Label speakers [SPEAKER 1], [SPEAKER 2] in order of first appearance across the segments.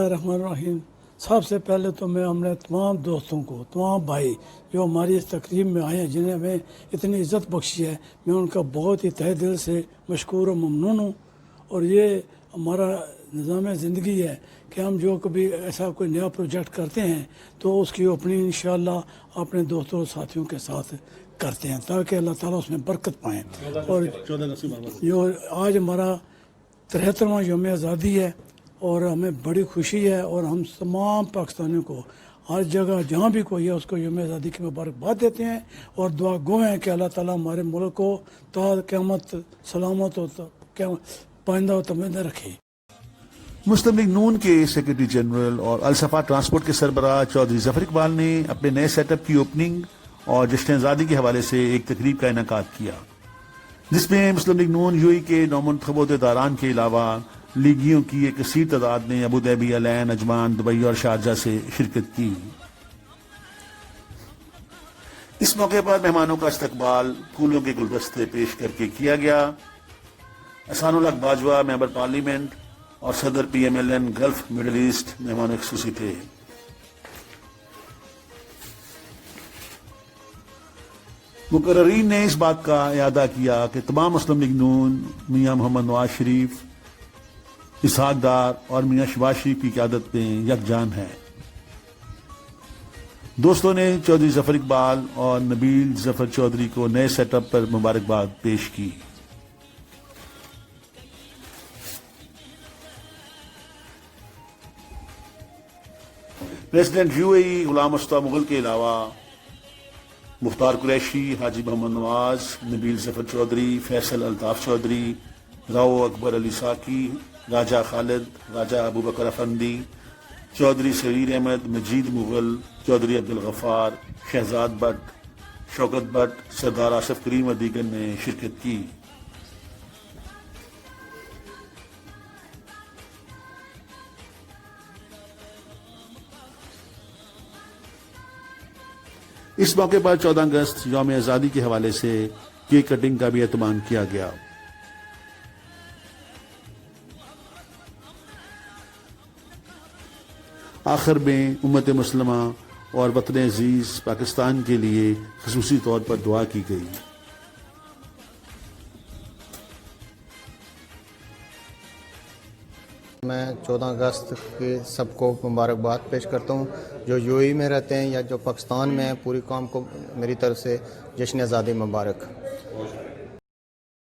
[SPEAKER 1] बिस्मिल्लाहिर्रहमानिर्रहीम। सबसे पहले तो मैं अपने तमाम दोस्तों को, तमाम भाई जो हमारी इस तकरीब में आए हैं, जिन्हें हमें इतनी इज़्ज़त बख्शी है, मैं उनका बहुत ही तहे दिल से मशकूर और ममनून हूँ। और ये हमारा निज़ाम ज़िंदगी है कि हम जो कभी ऐसा कोई नया प्रोजेक्ट करते हैं तो उसकी ओपनिंग इंशाअल्लाह अपने दोस्तों और साथियों के साथ करते हैं ताकि अल्लाह ताला उसमें बरकत पाएँ। और जो आज हमारा 73वां यौम आज़ादी है और हमें बड़ी खुशी है, और हम तमाम पाकिस्तानियों को हर जगह जहाँ भी कोई है उसको यौम आज़ादी की मुबारकबाद देते हैं और दुआ गो हैं कि अल्लाह ताला हमारे मुल्क को ता क़यामत सलामत और पाइंदा और तमन्ना रखे।
[SPEAKER 2] मुस्लिम लीग नून के सेक्रेटरी जनरल और अलसफा ट्रांसपोर्ट के सरबराह चौधरी जफर इकबाल ने अपने नए सेटअप की ओपनिंग और जश्न आज़ादी के हवाले से एक तकरीब का इनेकाद किया, जिसमें मुस्लिम लीग नून यूएई के नौमुंतखब अहदेदारान के अलावा लीगियों की एक कसीर तादाद ने Abu Dhabi, Al Ain, Ajman, Dubai और शारजा से शिरकत की। इस मौके पर मेहमानों का इस्तकबाल फूलों के गुलदस्ते पेश करके किया गया। एहसानुल हक बाजवा मेंबर पार्लियामेंट और सदर PMLN गल्फ मिडल ईस्ट मेहमान खुसूसी थे। मुकर्ररीन ने इस बात का इयादा किया कि तमाम मुस्लिम लीग नून मियां मोहम्मद नवाज शरीफ, इसहाक डार और मियां शहबाज शरीफ की क़यादत में यकजान है। दोस्तों ने चौधरी जफर इकबाल और नबील जफर चौधरी को नए सेटअप पर मुबारकबाद पेश की। प्रेसिडेंट यूएई गुलाम मुस्तफा मुगल के अलावा मुख्तार कुरैशी, हाजी मोहम्मद नवाज, नबील जफर चौधरी, फैसल अल्ताफ चौधरी, राव अकबर अली साकी, राजा खालिद, राजा अबू बकर अफंदी, चौधरी सरीर अहमद, मजीद मुगल, चौधरी अब्दुल गफ्फार, शहजाद भट्ट, शौकत भट्ट, सरदार आसिफ करीम और दीगर ने शिरकत की। इस मौके पर 14 अगस्त यौम आज़ादी के हवाले से केक कटिंग का भी एहतमाम किया गया। आखिर में उम्मत मुस्लिमा और वतन अजीज पाकिस्तान के लिए खसूसी तौर पर दुआ की गई।
[SPEAKER 3] मैं 14 अगस्त के सबको मुबारकबाद पेश करता हूँ जो यूएई में रहते हैं या जो पाकिस्तान में हैं। पूरी कौम को मेरी तरफ से जश्न आज़ादी मुबारक।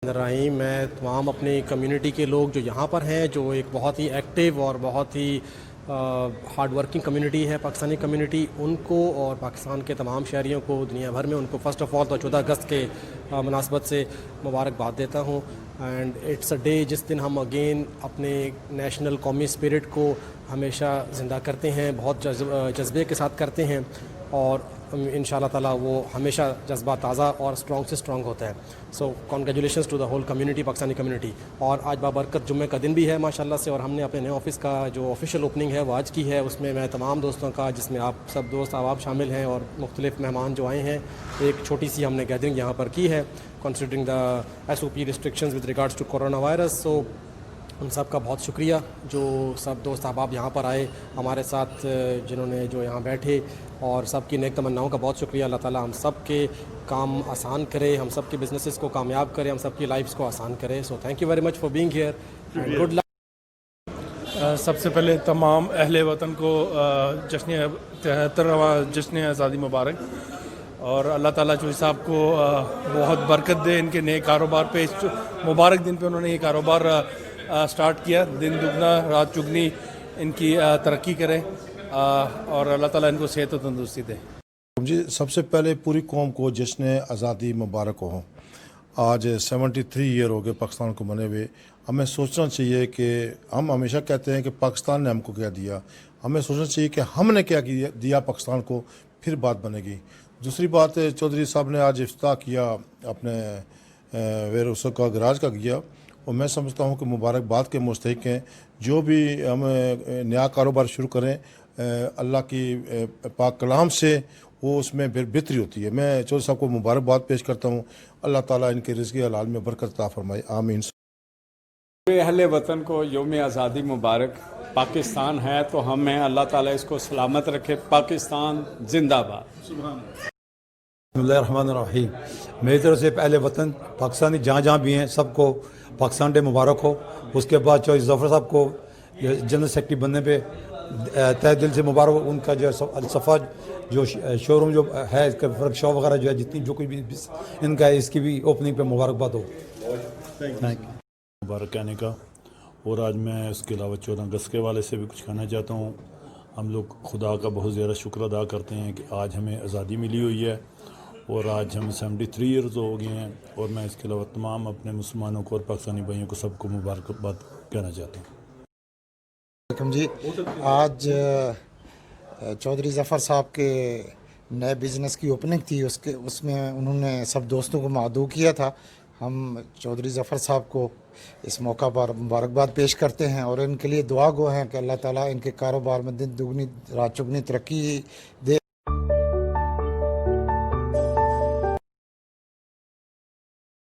[SPEAKER 4] रही मैं तमाम अपनी कम्युनिटी के लोग जो यहाँ पर हैं, जो एक बहुत ही एक्टिव और बहुत ही हार्ड वर्किंग कम्युनिटी है पाकिस्तानी कम्युनिटी, उनको और पाकिस्तान के तमाम शहरियों को दुनिया भर में उनको फ़र्स्ट ऑफ़ ऑल तो 14 अगस्त के मुनासबत से मुबारकबाद देता हूँ। एंड इट्स अ डे जिस दिन हम अगेन अपने नेशनल कौमी स्पिरिट को हमेशा ज़िंदा करते हैं, बहुत जज्बे के साथ करते हैं और इंशाअल्लाह ताला वो हमेशा जज्बा ताज़ा और स्ट्रॉन्ग से स्ट्रॉन्ग होता है। So congratulations to the whole community, Pakistani community. और आज बाबरकत जुम्मे का दिन भी है माशाल्लाह से, और हमने अपने नए ऑफिस का जो ऑफिशियल ओपनिंग है वो आज की है। उसमें मैं तमाम दोस्तों का, जिसमें आप सब दोस्त अहबाब शामिल हैं और मुख्तलिफ मेहमान जो आए हैं, एक छोटी सी हमने गैदरिंग यहाँ पर की है considering the SOP restrictions with regards to corona virus. So उन सब का बहुत शुक्रिया जो सब दोस्त अहबाब यहाँ पर आए हमारे साथ, जिन्होंने जो यहाँ बैठे, और सब की नेक तमन्नाओं का बहुत शुक्रिया। अल्लाह ताला हम सब के काम आसान करे, हम सब के बिजनेसेस को कामयाब करे, हम सब की लाइफ्स को आसान करे। So thank you very much for being here and good luck.
[SPEAKER 5] सबसे पहले तमाम अहले वतन को जश्न 73वां जश्न आज़ादी मुबारक, और अल्लाह ताला चौधरी साहब को बहुत बरकत दे। इनके नए कारोबार पे, इस मुबारक दिन पे उन्होंने ये कारोबार स्टार्ट किया। दिन दुगना रात चुगनी इनकी तरक्की करें और अल्लाह ताला इनको सेहत और तंदुरुस्ती दे।
[SPEAKER 6] जी, सबसे पहले पूरी कौम को जश्न आज़ादी मुबारक हो। आज 73 ईयर हो गए पाकिस्तान को बने हुए। हमें सोचना चाहिए कि हम हमेशा कहते हैं कि पाकिस्तान ने हमको क्या दिया, हमें सोचना चाहिए कि हमने क्या दिया पाकिस्तान को, फिर बात बनेगी। दूसरी बात, चौधरी साहब ने आज इफ्ताह किया अपने वेयर हाउस का, गराज का किया, और मैं समझता हूँ कि मुबारकबाद के मुस्तहिक हैं। जो भी हम नया कारोबार शुरू करें, अल्लाह की पाक कलाम से वो उसमें फिर बेहतरी होती है। मैं चौधरी साहब को मुबारकबाद पेश करता हूँ। अल्लाह ताला इनके रिज़्क़ हलाल में बरकत अता फरमाए, आमीन।
[SPEAKER 7] अहले वतन को यौम आज़ादी मुबारक। पाकिस्तान है तो हम हैं, अल्लाह ताला इसको सलामत रखे। पाकिस्तान जिंदाबाद।
[SPEAKER 8] बिस्मिल्लाहिर्रहमानिर्रहीम। मेरी तरफ से पहले वतन पाकिस्तानी जहाँ जहाँ भी हैं सबको पाकिस्तान डे मुबारक हो। उसके बाद चौधरी जफ़र साहब को जनरल सेक्रेटरी बनने पे तहे दिल से मुबारक हो। उनका जो सफ़ा जो शोरूम जो है इसका वर्कशॉप वगैरह जो है जितनी जो कुछ भी इनका है इसकी भी ओपनिंग पे मुबारकबाद हो।
[SPEAKER 9] मुबारक कहने का। और आज मैं इसके अलावा 14 अगस्त के वाले से भी कुछ कहना चाहता हूँ। हम लोग खुदा का बहुत ज़्यादा शुक्र अदा करते हैं कि आज हमें आज़ादी मिली हुई है और आज हम 73 ईयर्स हो गए हैं। और मैं इसके अलावा तमाम अपने मुसलमानों को और पाकिस्तानी भाइयों को सबको मुबारकबाद कहना चाहता हूँ।
[SPEAKER 10] जी, आज चौधरी ज़फ़र साहब के नए बिज़नेस की ओपनिंग थी, उसमें उन्होंने सब दोस्तों को मदऊ किया था। हम चौधरी ज़फ़र साहब को इस मौका पर मुबारकबाद पेश करते हैं और इनके लिए दुआ गो हैं कि अल्लाह ताला इनके कारोबार में दिन दुगनी रात चुगनी तरक्की दे।